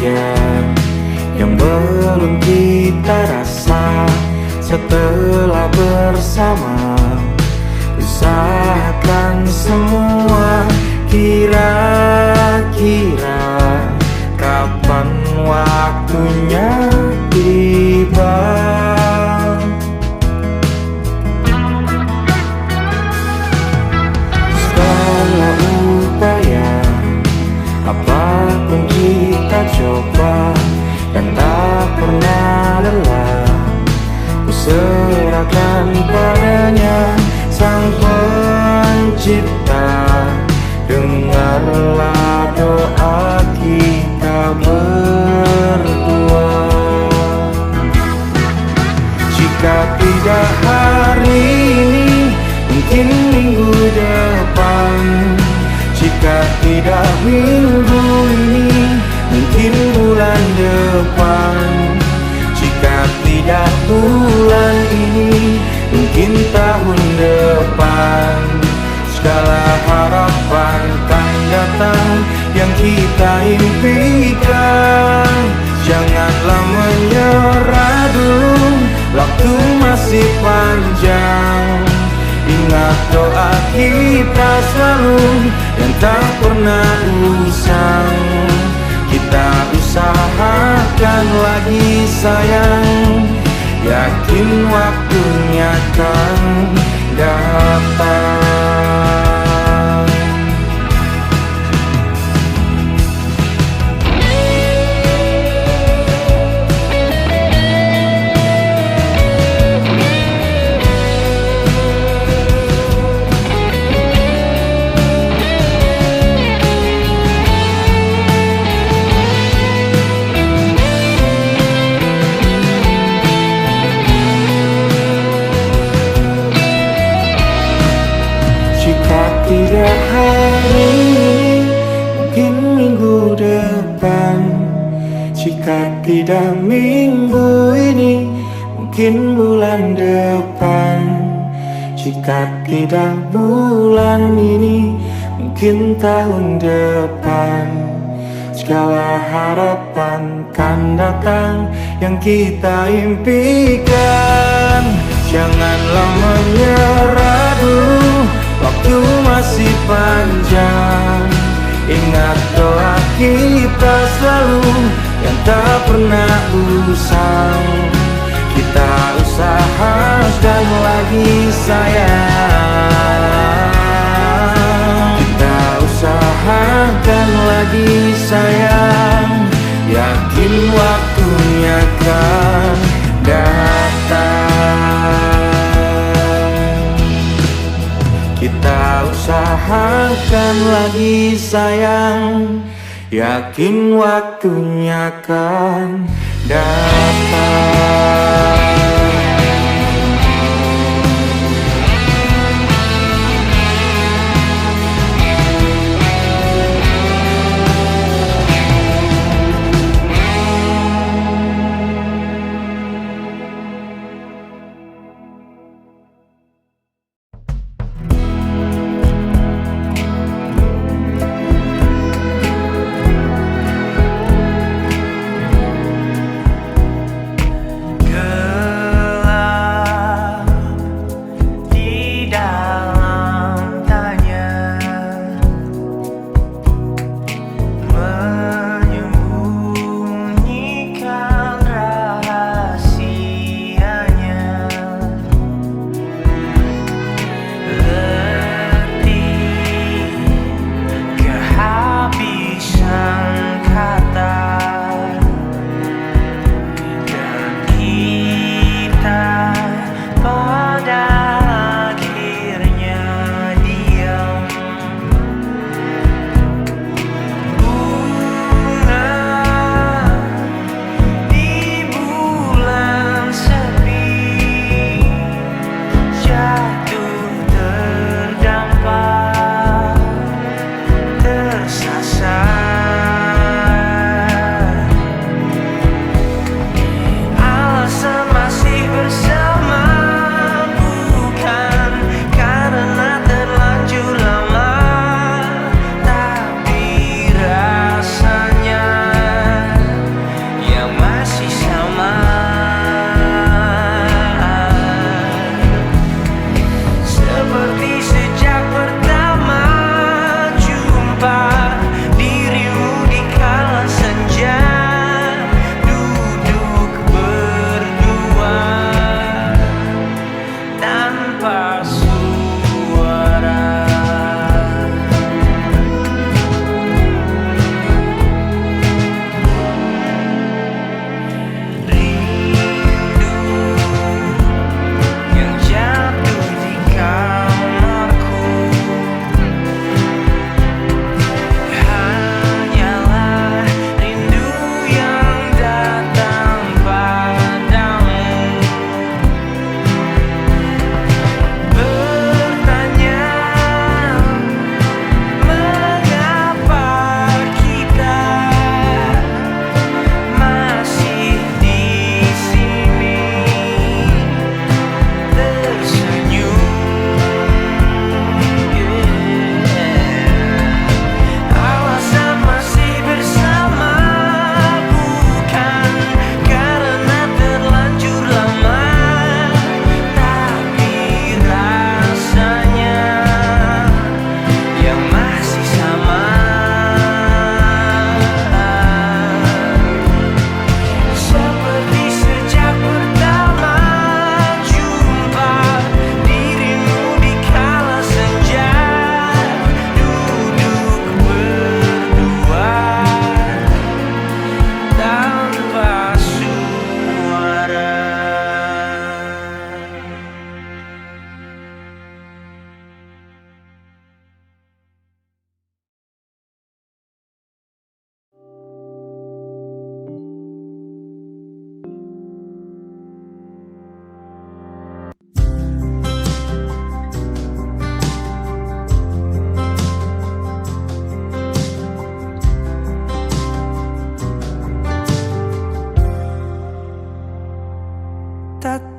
saja yang belum kita rasa. Setelah bersama, usahakan semua. Kira-kira kapan waktunya tiba? Segala upaya, apapun kita coba, dan tak pernah lelah. Ku serahkan padanya, Sang Pencipta. Dengarlah doa kita berdua. Jika tidak hari ini, mungkin minggu depan. Jika tidak minggu ini, mungkin bulan depan. Jika tidak bulan ini, mungkin tahun depan. Segala harapan kan datang yang kita impikan. Janganlah menyerah dulu, waktu masih panjang. Ingat doa kita selalu yang tak pernah usang. Kita usahakan lagi sayang, yakin waktunya akan datang. Tidak hari ini, mungkin minggu depan. Jika tidak minggu ini, mungkin bulan depan. Jika tidak bulan ini, mungkin tahun depan. Segala harapan kan datang yang kita impikan. Janganlah menyerah dulu, waktu masih panjang. Ingat doa kita selalu yang tak pernah usang. Kita usahakan lagi sayang. Kita usahakan lagi sayang, yakin waktunya akan datang. Kita usahakan lagi sayang, yakin waktunya akan datang.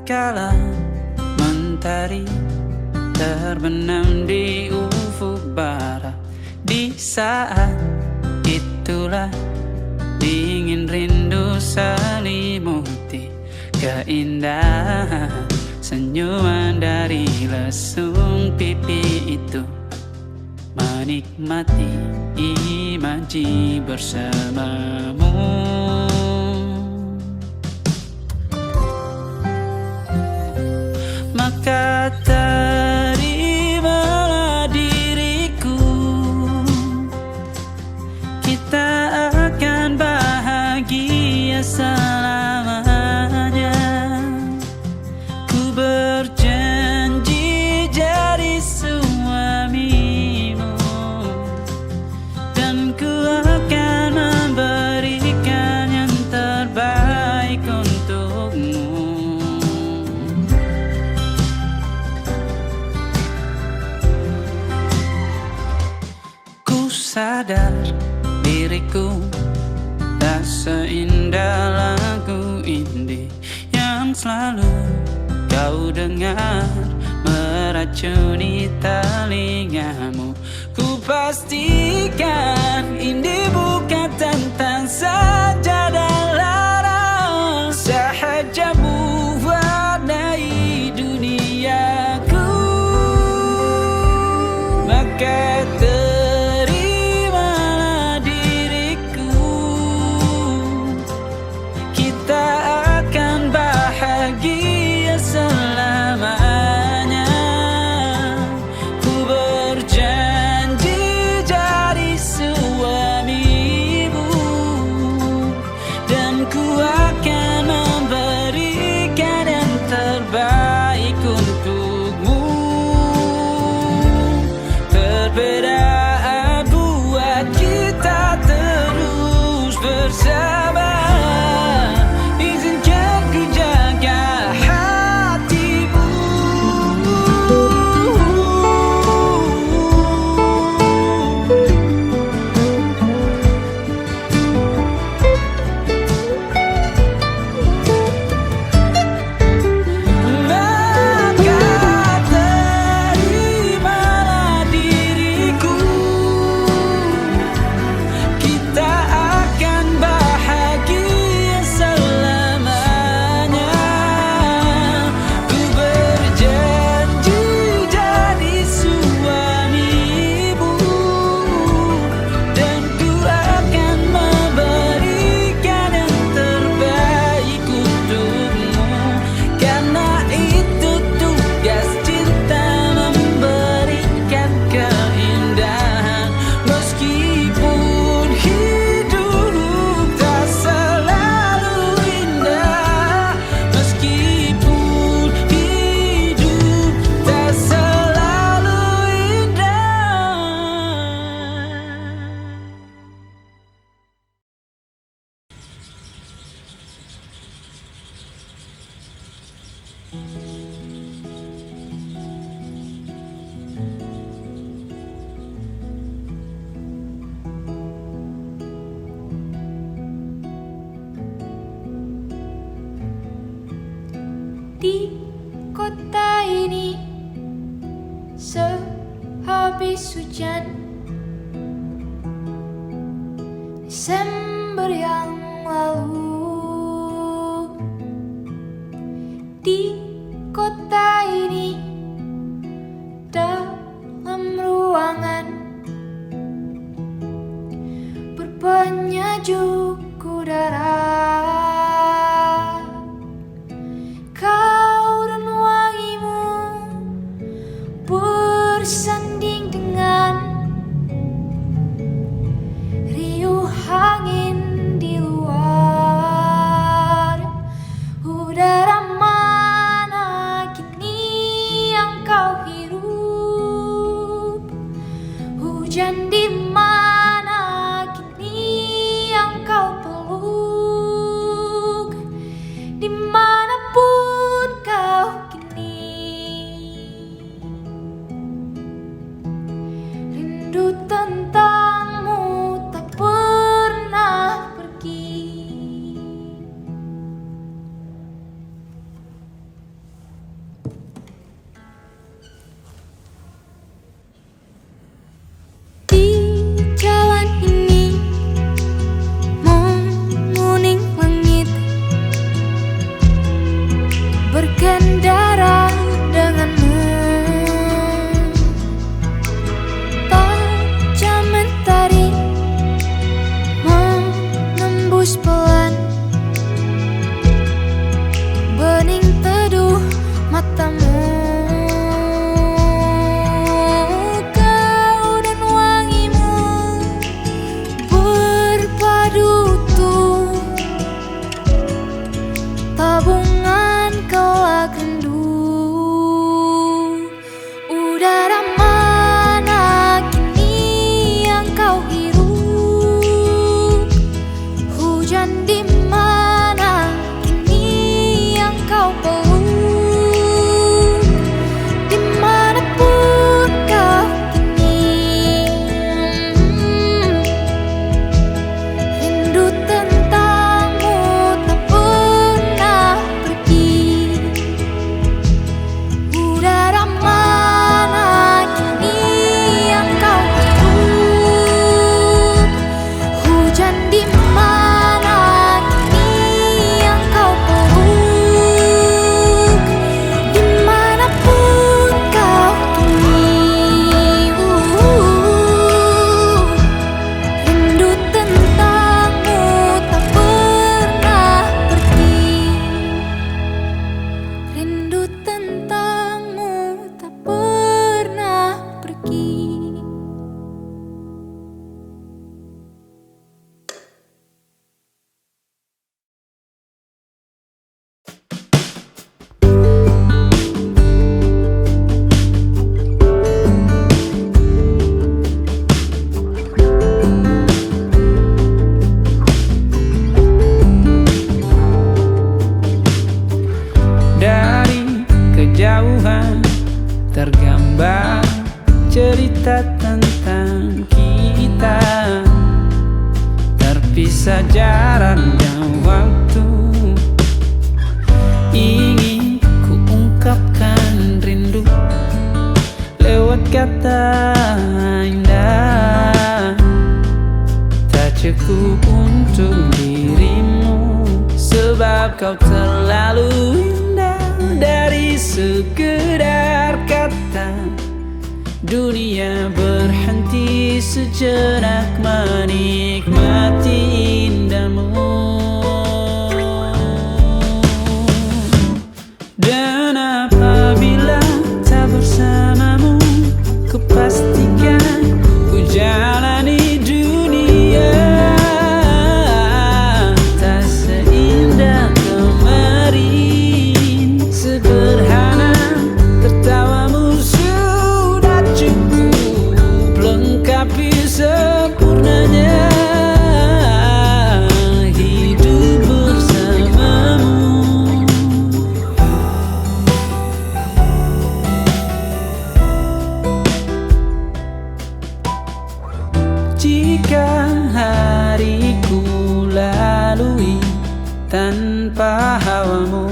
kala mentari terbenam di ufuk barat. Di saat itulah dingin rindu selimuti keindahan senyuman dari lesung pipi itu. Menikmati imaji bersamamu. Maka terimalah diriku, kita akan bahagia selamanya. Ku berjanji jadi suamimu, dan ku akan memberikan yang terbaik untukmu. Ku sadar diriku tak seindah lagu indie yang selalu kau dengar meracuni telingamu. Ku pastikan indie bukan tentang sajadah lara, sahaja mewarnai duniaku. Maka terimalah diriku, kita akan bahagia selamanya. Ku berjanji jadi suamimu, dan ku akan memberikan yang terbaik untukmu. Perbedaan buat kita terus bersama. Izinkan ku jaga hatimu. Maka terimalah diriku, kita akan bahagia selamanya. Ku berjanji jadi suamimu, dan ku akan memberikan yang terbaik untukmu. Karena itu tugas cinta, memberikan keindahan. Meskipun hidup tak selalu indah, meskipun hidup tak selalu indah. Di kota ini sehabis hujan Desember yang lalu, di kota ini dalam ruangan berpenyejuk udara, kau dan wangimu bersanding dengan riuh angin di luar. Udara mana kini yang kau hirup? Hujan di mana kini yang kau peluk? hembus pelan, bening teduh matamu. Kau dan wangimu berpadu tuh, tabungan kelak rindu. Udara mana kini yang kau hirup? Hujan di mana kini yang kau peluk? Dimanapun kau kini, rindu tentangmu tak pernah pergi. Udara mana kini yang kau hirup? Hujan di mana kini yang kau peluk? Dimanapun kau kini, rindu tentangmu tak pernah pergi. Rindu tentangmu tak pernah pergi. Dari kejauhan tergambar cerita tentang kita, terpisah jarak dan waktu. Ingin ku ungkapkan rindu lewat kata indah, tak cukup untuk dirimu, sebab kau terlalu indah. Dari sekedar kata, dunia berhenti sejenak menikmati indahmu. Dan apabila tak bersamamu, ku pastikan ku jalani dunia tak seindah kemarin. Sederhana, tertawamu sudah cukup lengkapi sempurnanya hidup bersamamu. Jika hariku lalui tanpa hawamu,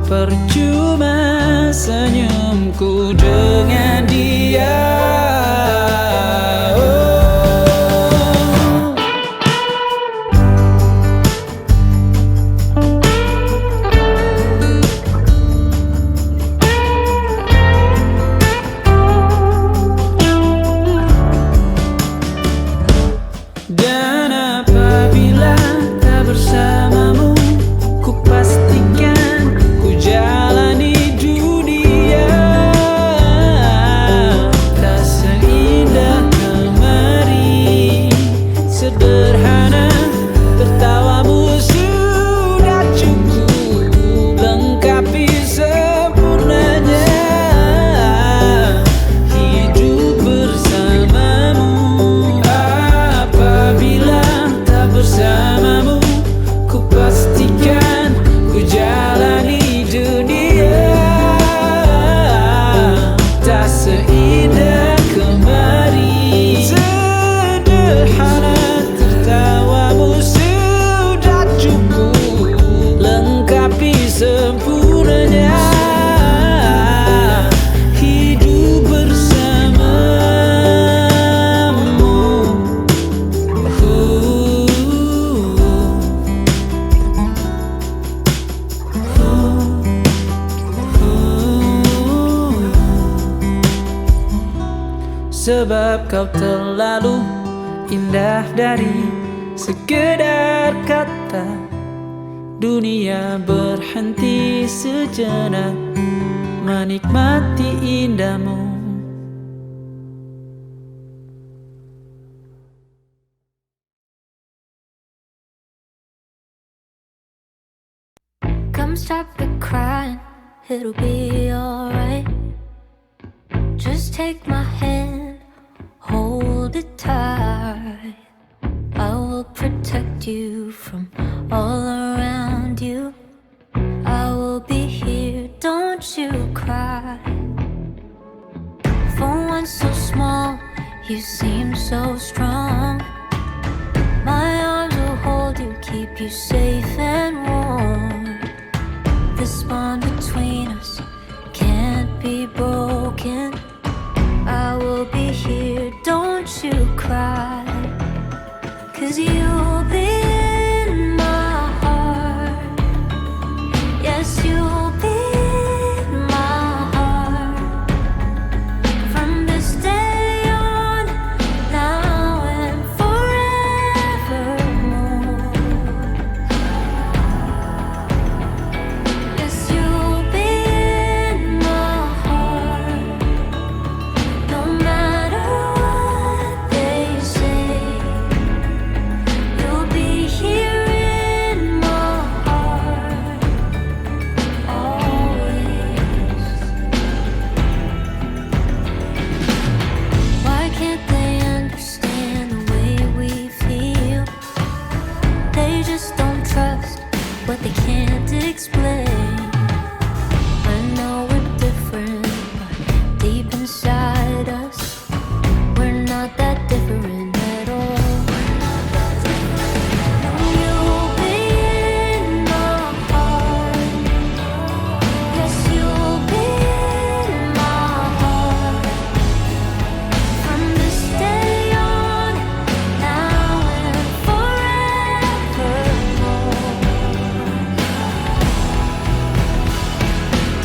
percuma senyumku dengan dia. Dan apabila tak bersamamu, ku pastikan ku jalani dunia tak seindah kemarin. Sederhana, tertawamu sudah cukup lengkapi sempurnanya hidup bersamamu. Apabila tak bersamamu, ku pastikan ku jalani dunia tak seindah kemarin. Sederhana, tertawamu sudah cukup lengkapi sempurnanya hidup bersamamu. Sebab kau terlalu indah dari sekedar kata. kata dunia berhenti sejenak menikmati indahmu. Come stop the crying, it'll be alright. Just take my hand, hold it tight. I will protect you from all around you. I will be here, don't you cry. For one so small, you seem so strong. My arms will hold you, keep you safe and warm. This bond between us can't be broken. I will be here, don't you cry. 'Cause you'll be in my heart. Yes, you'll be in my heart. From this day on, now and forevermore. Yes, you'll be in my heart. No matter what they say, you'll be here in my heart always. Why can't they understand the way we feel? They just don't trust what they can't explain. I know we're different, but deep inside us, we're not that different at all. You'll be in my heart. Yes, you'll be in my heart. From this day on, now and forevermore.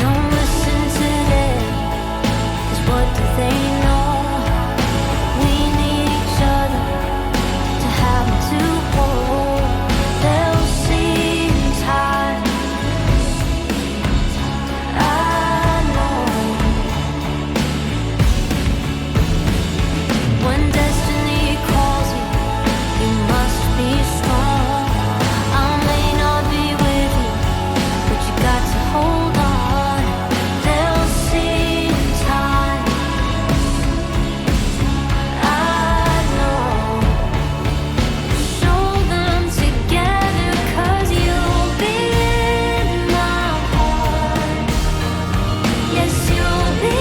Don't listen to them, 'cause what do they know? We need each other to have and to hold. They'll see in time, I know. When destiny calls you, you must be strong. I may not be with you, but you got to hold on. They'll see in time, I know. Show them together, 'cause you'll be in my heart. Yes, you'll be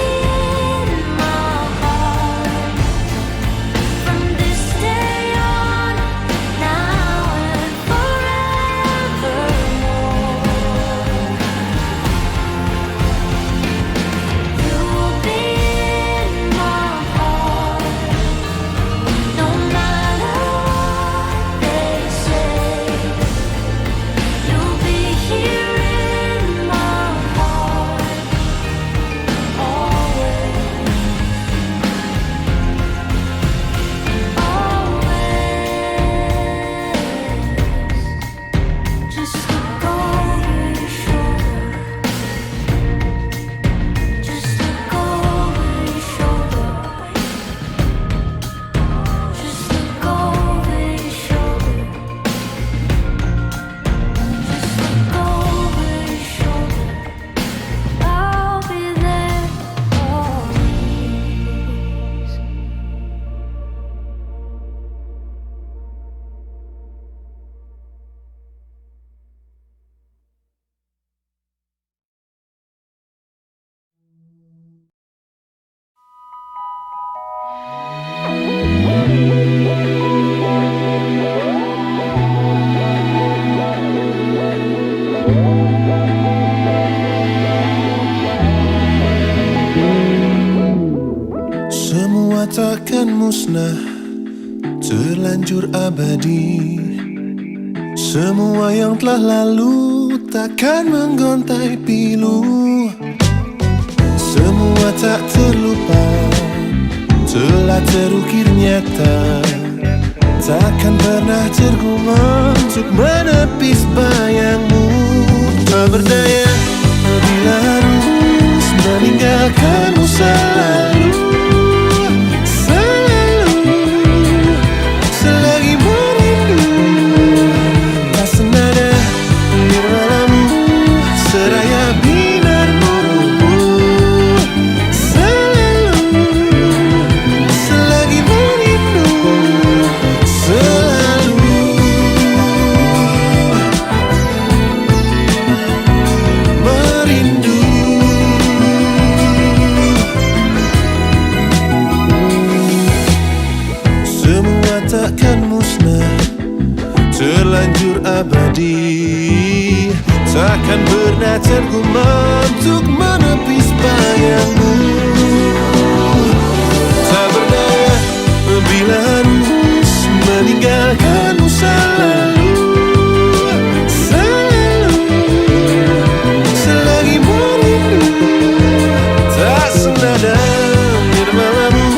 in my heart. From this day on, now and forevermore. You'll be in my heart. No matter what they say, you'll be here in my heart always. Always. Just look over your shoulder. Just look over your shoulder. Just look over your shoulder. Just look over your shoulder. I'll be there always. Semua takkan musnah, terlanjur abadi. Semua yang telah lalu takkan menggontai pilu. Semua tak terlupa, telah terukir nyata. takkan pernah tergumam untuk menepis bayangmu. Tak berdaya bila harus meninggalkanmu selalu. Selagi merindu tak senada nirmalamu, seraya binar murumu. Selagi merindu selalu merindu. Semua takkan musnah, terlanjur abadi. Takkan pernah tergumam untuk menepis bayangmu. Tak berdaya bila harus meninggalkanmu selalu. Selagi merindu tak senada nirmalamu,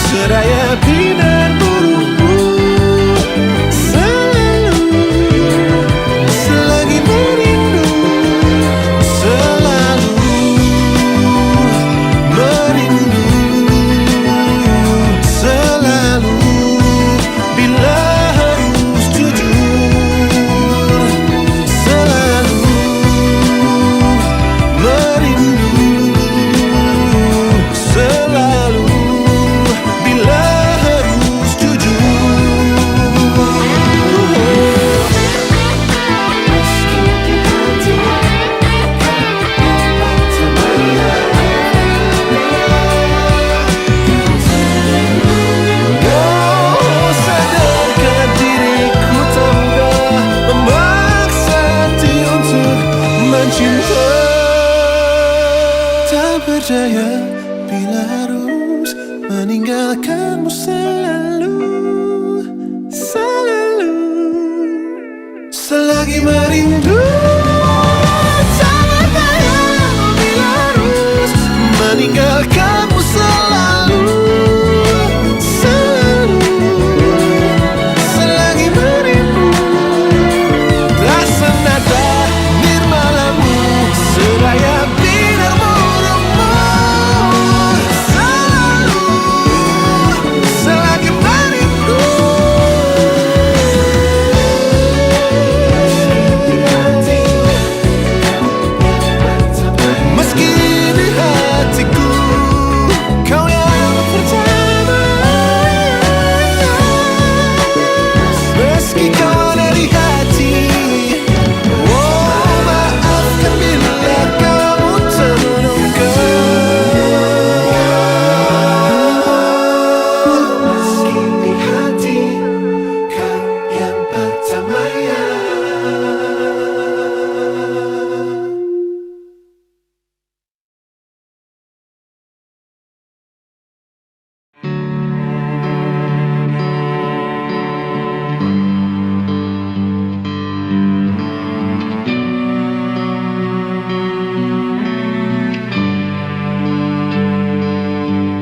seraya binar murumu. Selagi merindu selalu merindu. Selalu bila harus jujur. Selalu merindu. Selalu bila harus jujur. Oh, sadarkan diriku tak mudah memaksa hati untuk mencinta. Tak berdaya bila harus meninggalkanmu selalu. Selalu selagi merindu. Tak berdaya bila harus meninggalkanmu selalu. Selalu selagi merindu tak senada nirmalamu, seraya binar murumu. Selalu selagi merindu. Meski di hatiku kau yang pertama, meski kau ada di hati. Oh, maafkan bila kamu termenungkan. Meski di hati kau yang pertama ya.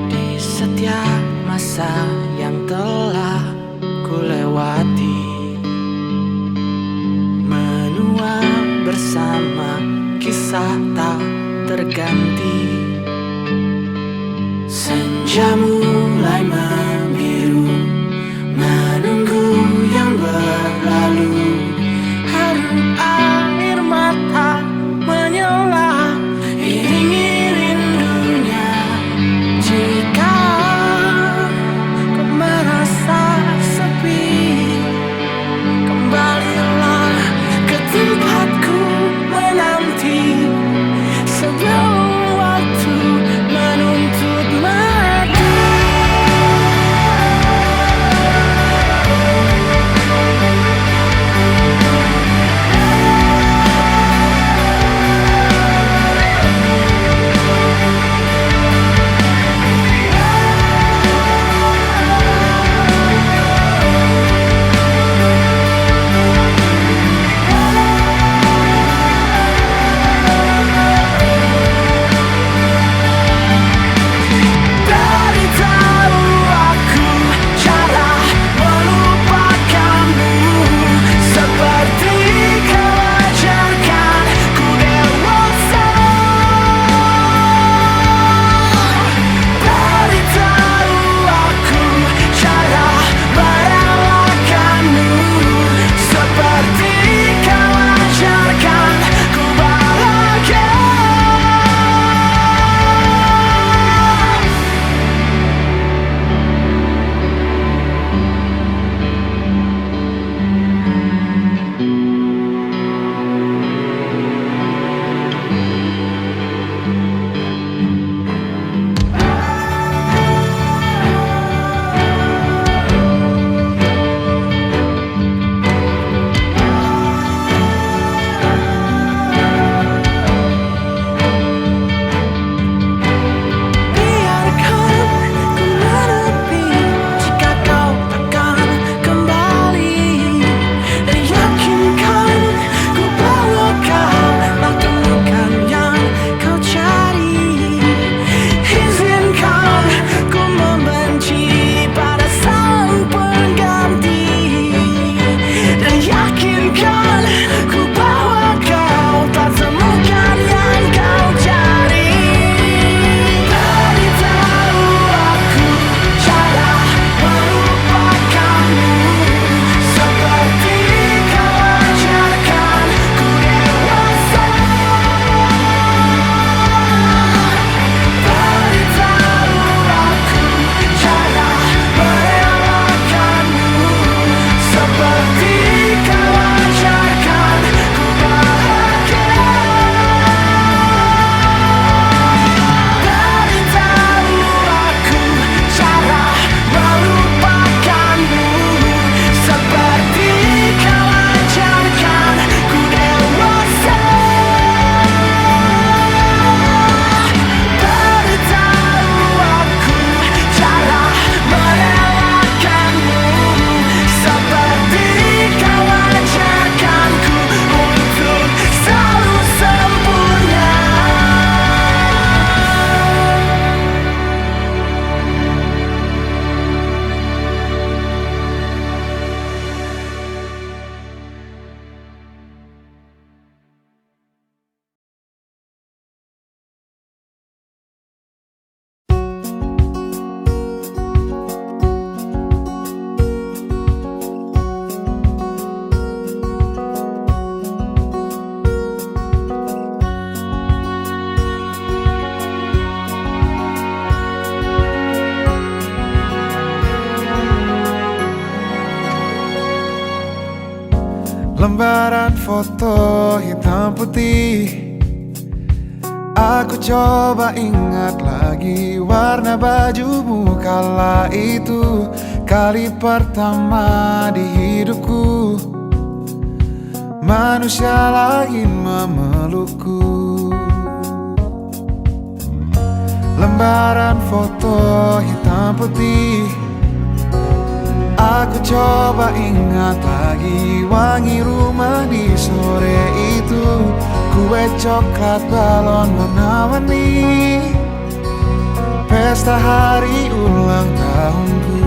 Di setiap masa yang telah ku lewati, menua bersama kisah tak terganti. Senja mulai membiru, menunggu yang berlalu. Haru air mata menyela, iringi rindunya. Jika kau merasa sepi, kembalilah ke tempatku menanti. Sebelum waktu menuntut mati. Lembaran foto hitam putih. Aku coba ingat lagi warna bajumu kala itu, kali pertama di hidupku manusia lain memelukku. Lembaran foto hitam putih. Aku coba ingat lagi wangi rumah di sore itu, kue coklat balon warna-warni, pesta hari ulang tahunku.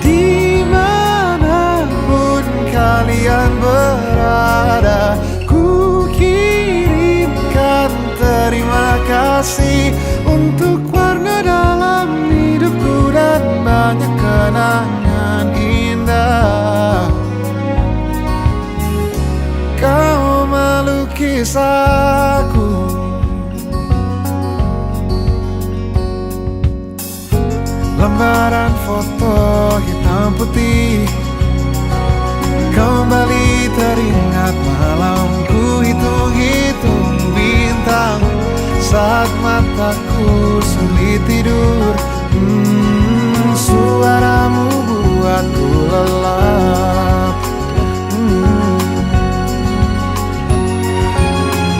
Dimanapun kalian berada, ku kirimkan terima kasih untuk warna dalam hidupku dan banyak kenangan indah. Kau melukis aku, lembaran foto hitam putih. Kembali teringat malamku hitung-hitung bintang saat mataku sulit tidur. Suaramu buatku lelap.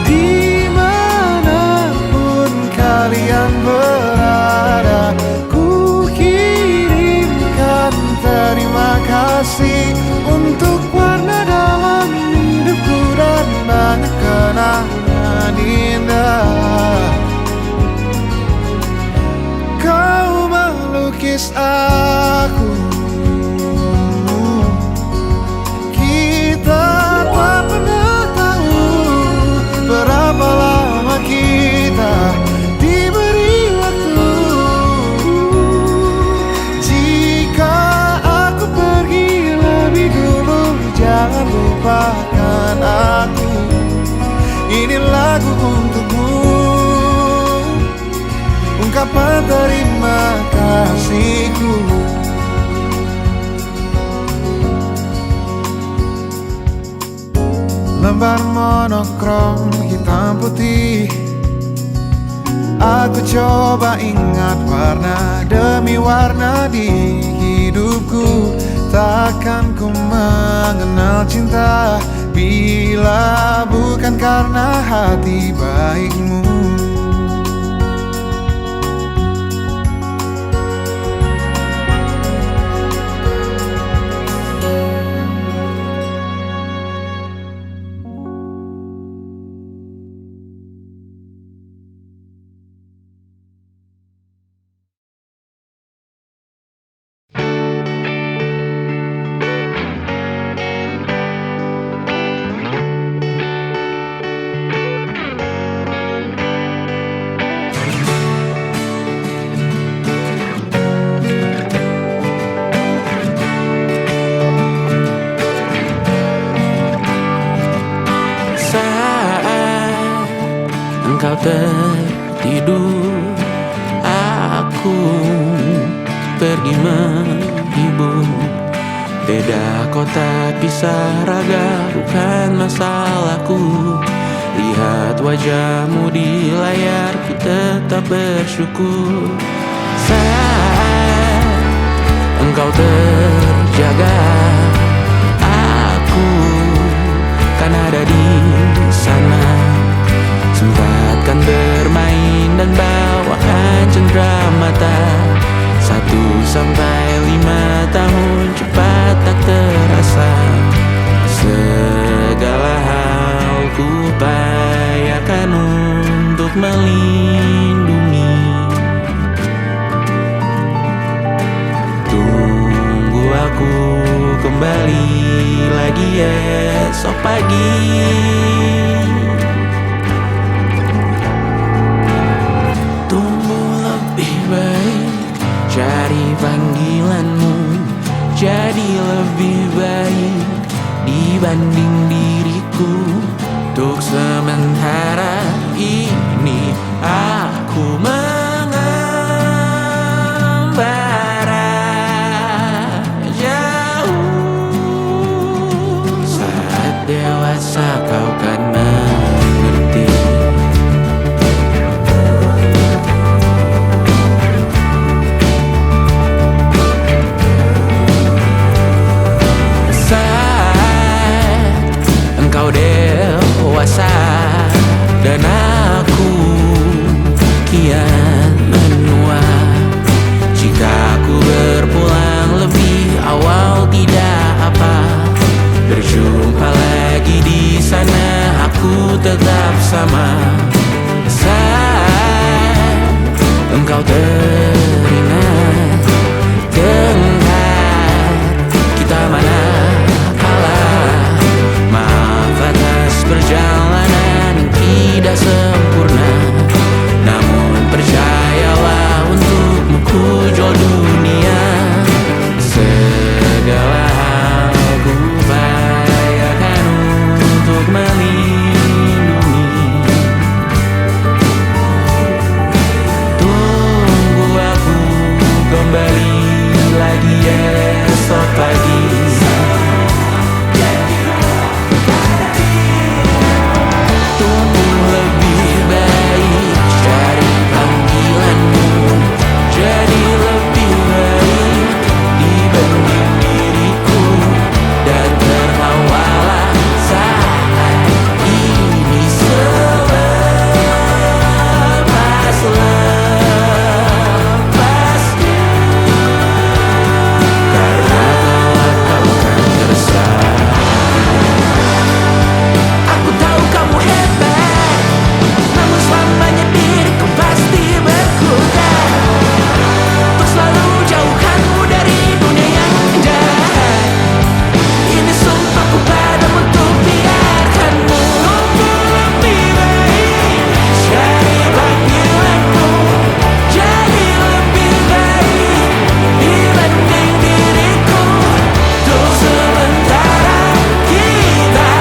Dimanapun kalian berada, ku kirimkan terima kasih untuk warna dalam hidupku dan banyak kenangan indah. Kau melukis aku, kita tak pernah tahu berapa lama kita diberi waktu. Jika aku pergi lebih dulu, jangan lupakan aku. Ini lagu untukmu, ungkapan terima kasihku. Lembar monokrom hitam putih. Aku coba ingat warna demi warna di hidupku. Takkan ku mengenal cinta bila bukan karena hati baikmu. Engkau tertidur, aku pergi menghibur. Beda kota pisah raga bukan masalahku. Lihat wajahmu di layar, ku tetap bersyukur. Saat engkau terjaga, aku kan ada di sana. Sempatkan bermain dan bawakan cenderamata. 1-5 tahun cepat tak terasa. Segala hal ku upayakan untuk melindungi. Tunggu aku kembali lagi esok pagi. Cari panggilanmu jadi lebih baik dibanding diriku. Untuk sementara ini aku mengembara jauh. dewasa kau kan mengerti. Saat engkau dewasa dan aku kian menua, jika aku berpulang lebih awal tidak apa, berjumpa lagi di sana aku tetap sama. Saat engkau teringat tengkar kita mana kalah, maaf atas perjalanan yang tidak sempurna, namun percayalah untukmu ku jual dunia. Segala hal ku upayakan untuk melindungi. Tunggu aku kembali lagi esok pagi. Tumbuh lebih baik dari panggilanmu, jadi lebih baik dibanding diriku, dan tertawalah saat ini selepas-lepasnya, karena kelak kau kan tersakiti. Aku tahu kamu hebat, namun selamanya diriku pasti berkutat untuk selalu jauhkanmu dari dunia yang indah. Ini sumpahku padamu untuk biarkanmu lebih baik dari panggilanmu, jadi lebih baik dibanding diriku. Untuk sementara kita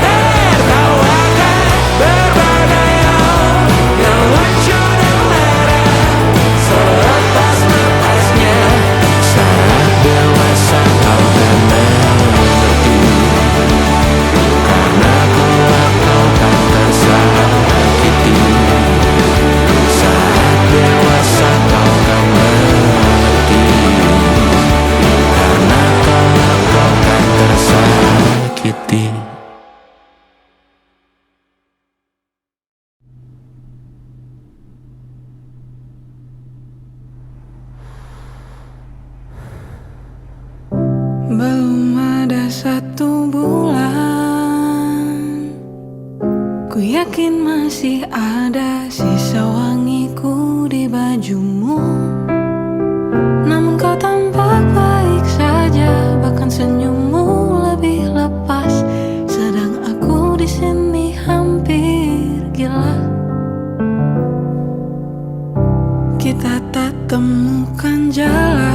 tertawakan berbagai hal yang lucu dan marah, selepas-lepasnya. Saat dewasa kau kan mengerti, karena kelak kau kan tersakiti. Saat dewasa kau kan mengerti, karena kelak kau kan tersakiti. Belum ada 1 bulan, ku yakin masih ada sisa wangiku di bajumu. Namun kau tampak baik saja, bahkan senyummu lebih lepas, sedang aku di sini hampir gila. Kita tak temukan jalan,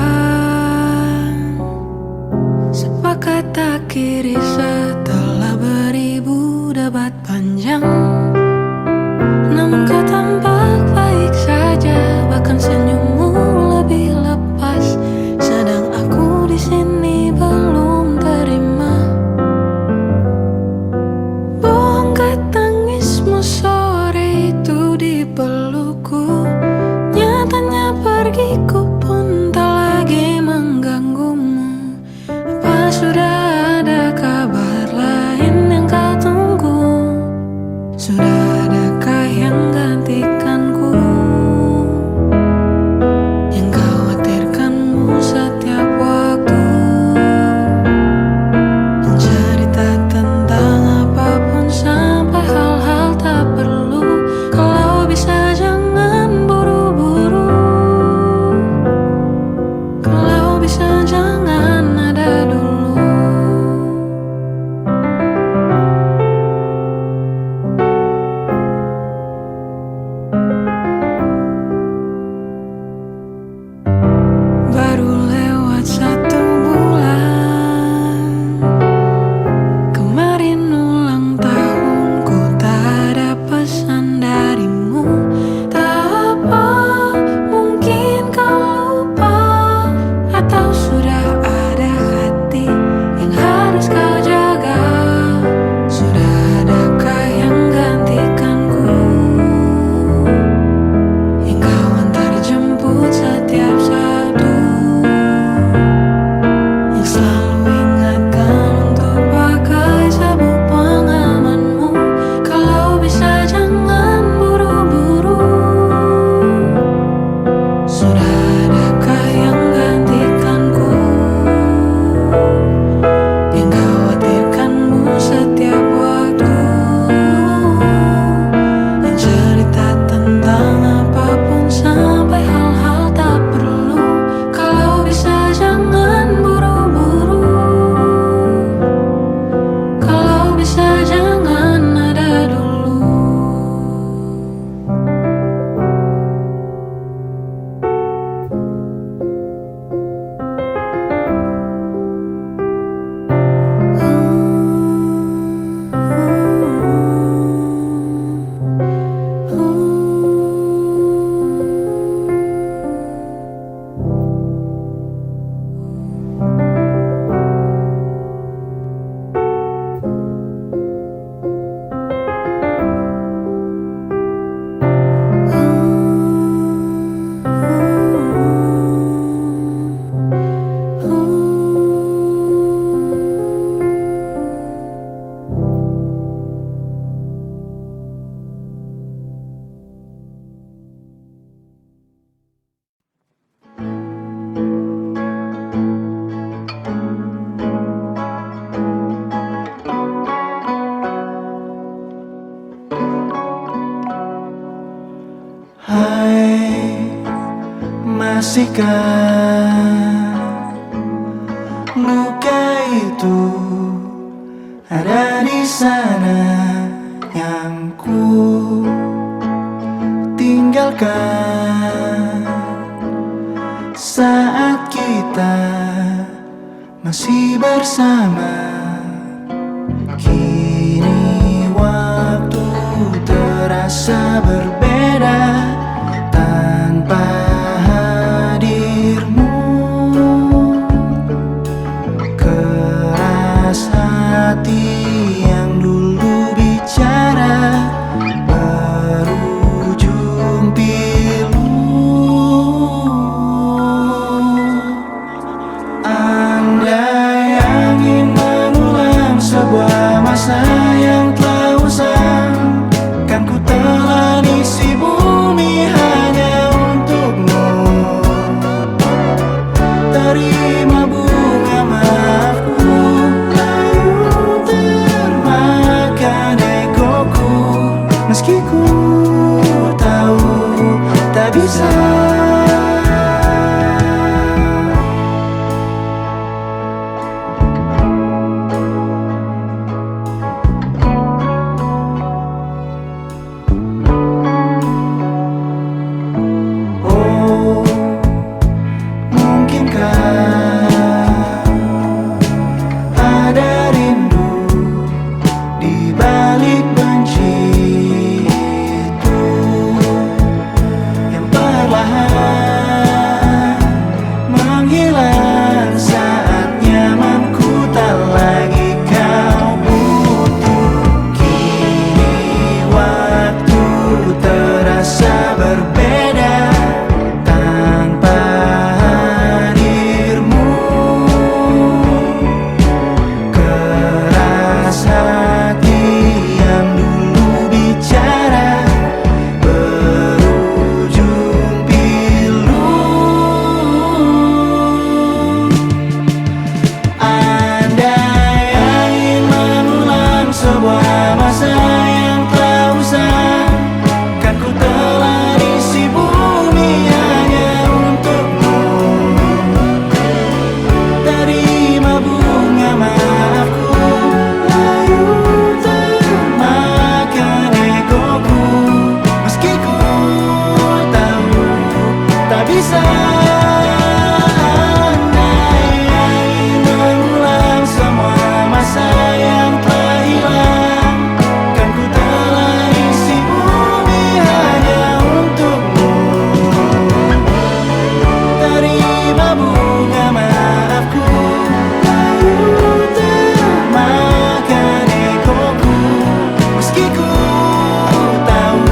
sepakat akhiri setelah beribu debat panjang. Namun kau tampak baik saja, bahkan senyummu lebih lepas, sedang aku di sini belum terima. Bohongkah tangismu sore itu di pelukku? Nyatanya pergiku pun tak lagi mengganggumu. Apa sudah ada kabar bersihkan luka itu ada di sana yang ku tinggalkan saat kita masih bersama. Kini waktu terasa berbeda tanpa hadirmu. Keras hati yang dulu bicara berujung pilu. Andai angin mengulang sebuah masa yang telah usang, kan ku telan isi bumi hanya untukmu. Terima bunga maafku, layu termakan egoku, meski ku tahu tak bisa. Oh, mungkinkah ada rindu di balik benci itu yang perlahan menghilang saat nyamanku tak lagi kau butuh. Kini waktu terasa berbeda tanpa hadirmu. Keras hati yang dulu bicara berujung pilu. Andai angin mengulang sebuah masa yang telah usang, kan ku telan isi bumi hanya untukmu. Terima bunga maafku, layu termakan egoku, meski ku tahu tak bisa. Andai angin mengulang semua masa yang telah hilang, kan ku telan isi bumi hanya untukmu. Terima bunga maafku, layu termakan egoku, meski ku tahu,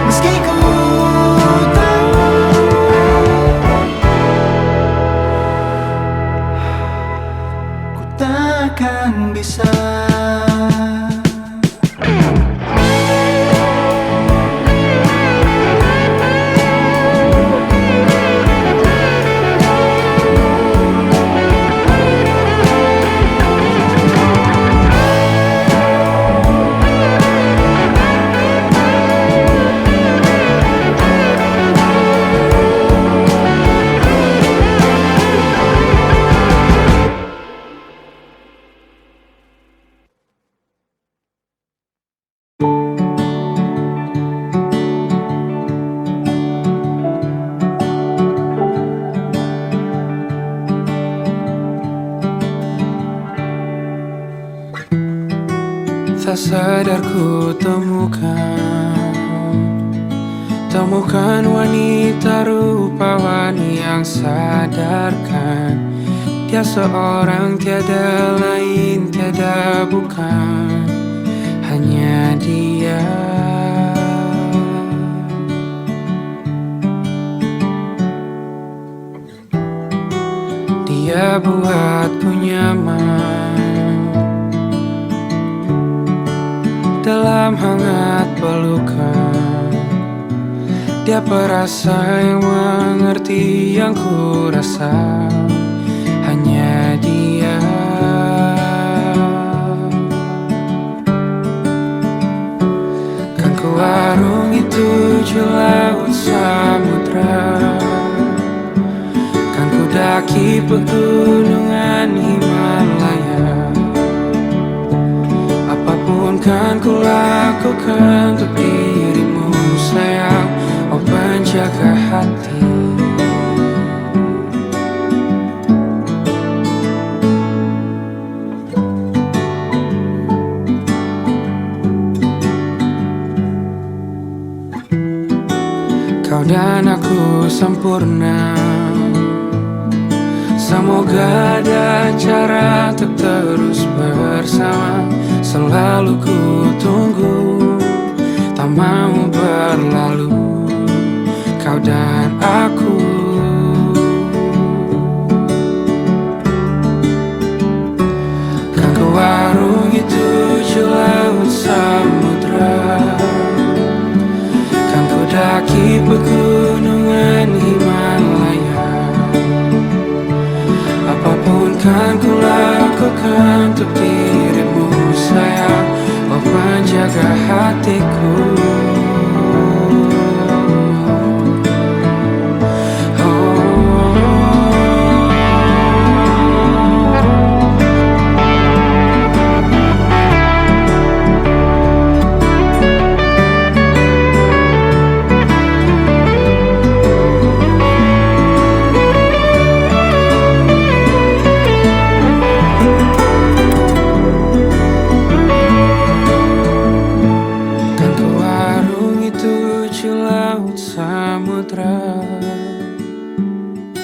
meski ku tahu ku takkan bisa. Tak sadar ku temukan wanita rupawan yang sadarkan dia seorang, tiada lain, tiada bukan, hanya dia. Dia buatku nyaman dalam hangat pelukan. Dia perasa yang mengerti yang ku rasa, hanya dia. Kan ku warungi tujuh dan aku sempurna. Semoga ada cara untuk terus bersama. Selalu ku tunggu, tak mau berlalu, kau dan aku. Kan ke warung itu laut samudra, kan ku daki pegunungan Himalaya. Apapun kan ku lakukan untuk dirimu sayang, oh penjaga hatiku.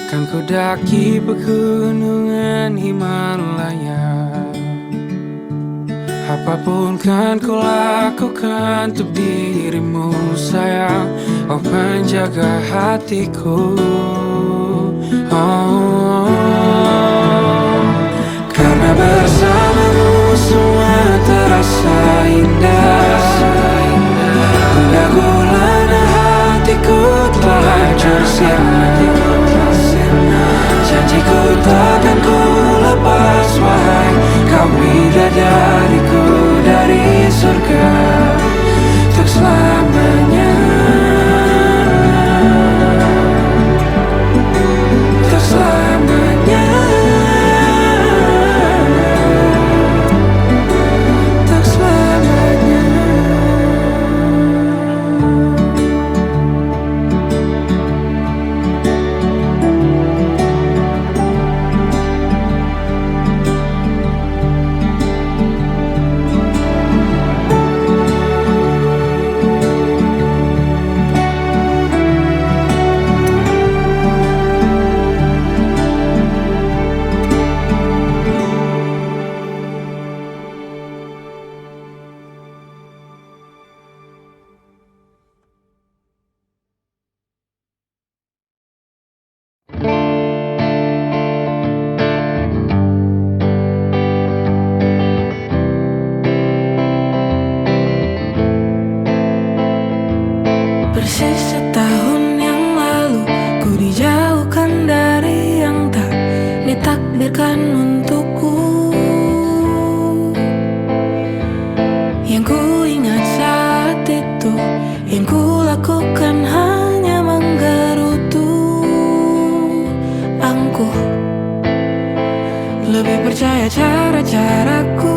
Kan ku daki pegunungan Himalaya. Apapun kan ku lakukan untuk dirimu sayang, oh penjaga hatiku. Oh, karena bersamamu semua terasa indah. Gundah gulana hatiku telah hancur sirna. Janjiku takkan ku lepas, wahai kau bidadariku dari surga untuk selamanya, untuk selamanya, untuk selamanya. Persis setahun yang lalu ku dijauhkan dari yang tak ditakdirkan untukku. Yang ku ingat saat itu, yang ku lakukan hanya menggerutu angkuh. Lebih percaya cara-caraku,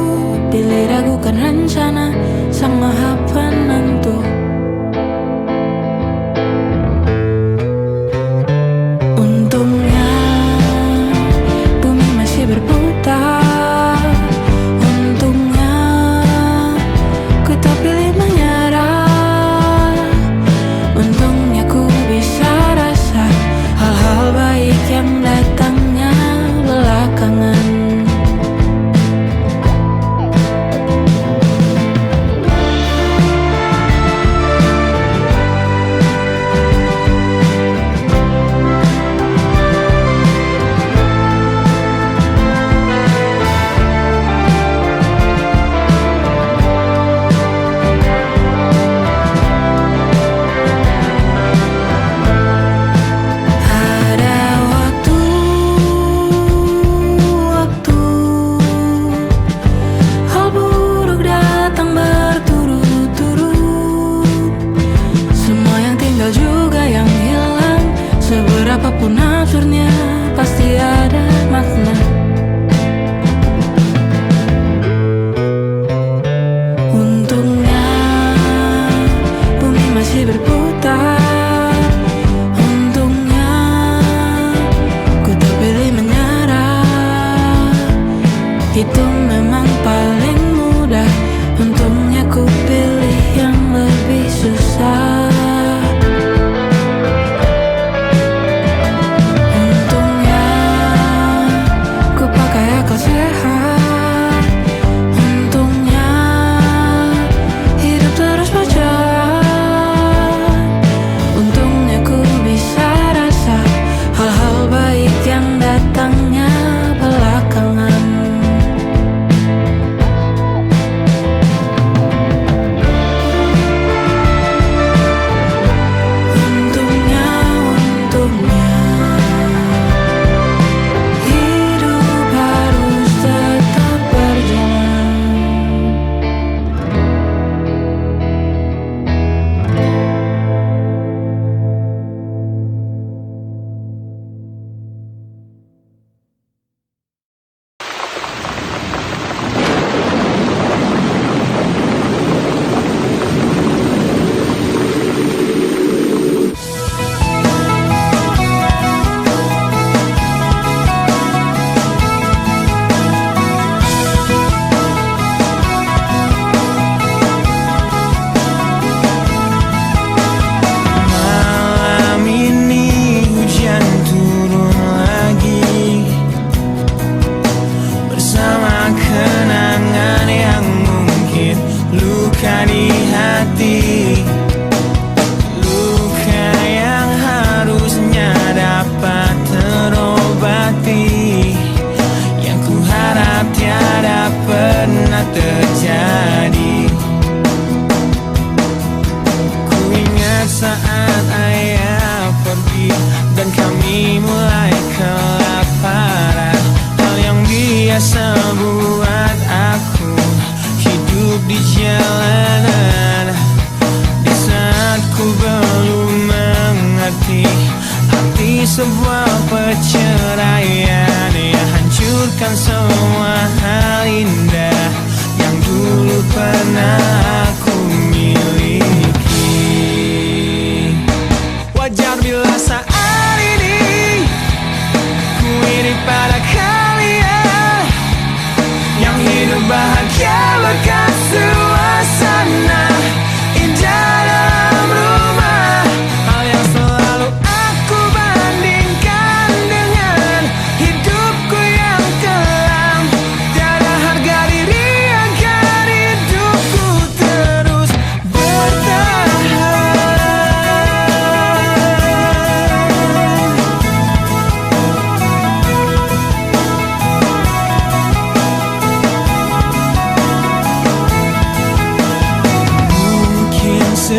pilih ragukan rencana Sang Maha Penentu. Untungnya bumi masih berputar. Untungnya ku tak pilih menyerah. Untungnya ku bisa rasa hal-hal baik yang datangnya belakangan.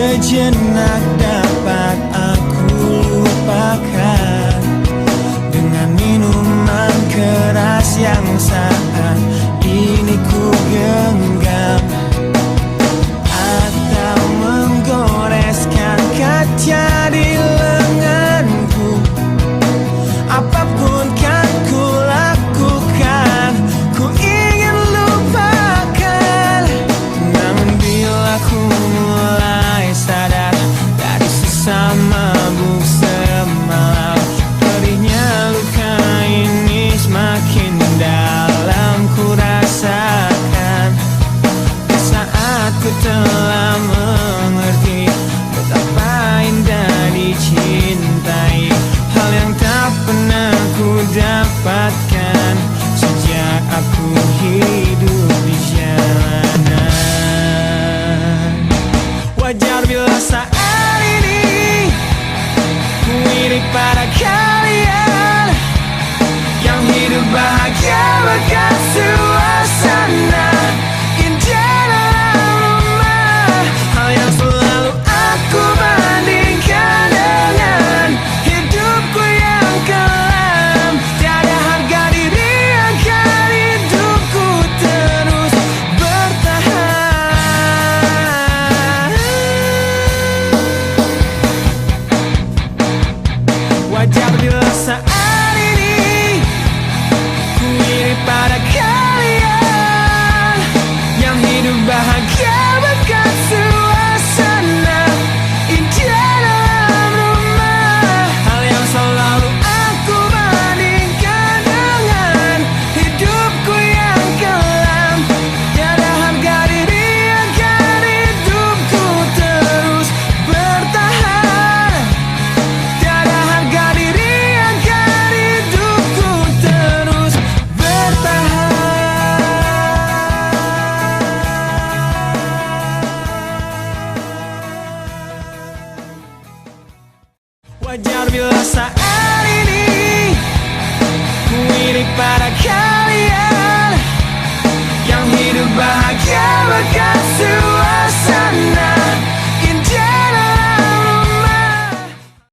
sejenak dapat aku lupakan dengan minuman keras yang saat ini ku genggam, atau menggoreskan kaca di lenganku. Apapun kan ku lakukan, ku ingin lupakan. Namun bila ku mulai sadar dari sisa mabuk semalam, pedihnya luka ini semakin dalam ku rasakan. Saat ku telah mengerti betapa indah dicintai, hal yang tak pernah ku dapatkan sejak aku hidup di jalanan. Wajar bila saat ini ku iri pada kalian yang hidup bahagia berkat suasana indah dalam rumah. Hal yang selalu aku bandingkan dengan hidupku yang kelam. Tiada harga diri agar hidupku terus bertahan. Wajar bila saat ini ku iri pada kalian yang hidup bahagia berkat suasana indah dalam rumah. Hal yang selalu aku bandingkan dengan hidupku yang kelam. Tiada harga diri agar hidupku terus bertahan. Tiada harga diri agar hidupku terus bertahan. Wajar bila saat ini ku iri pada kalian